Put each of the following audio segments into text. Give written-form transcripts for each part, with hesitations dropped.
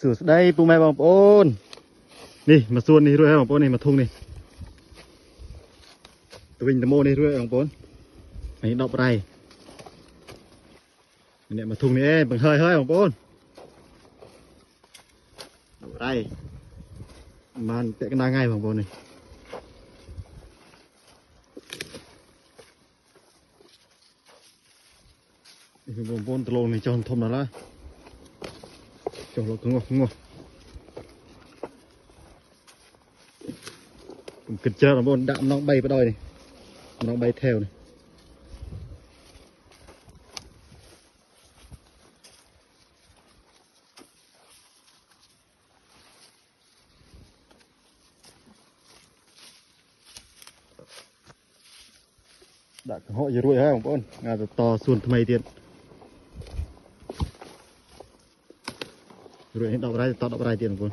sửa đâyปูmai bông ôn đi mà xuân đi rồi bông ôn này mà thung này tụi mình tầm mô đi rồi bông ôn mấy đọc này này mà thung này bằng hơi hơi bông ôn đọc đây mà tệ cái na ngay bông ôn này bông ôn từ lồng này cho thôm nó lá cho nó cứng ngọt kịch chơi là bọn đạm nó bay vào đôi này nó bay theo này đã họ gì rồi hả bọn ngà to xuân thay tiền rồi đọc ra to đọc ra tiền bọn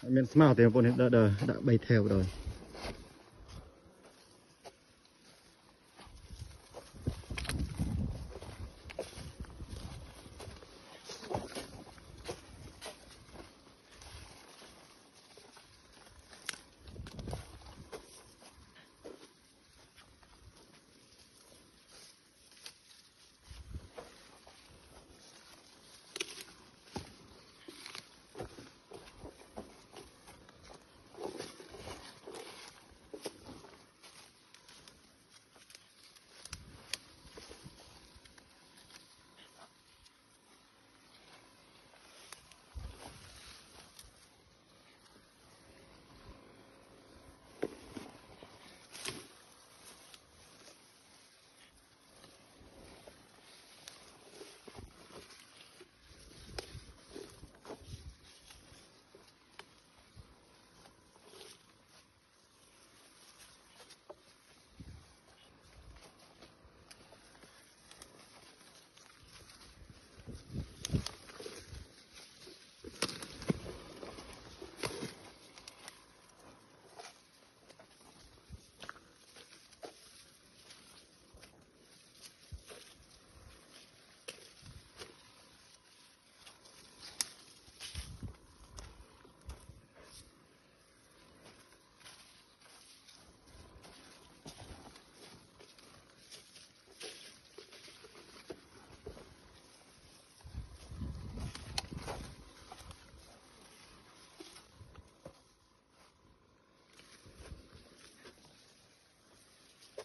miền smart thì bọn đã bay theo rồi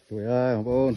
Trời ơi, không ôn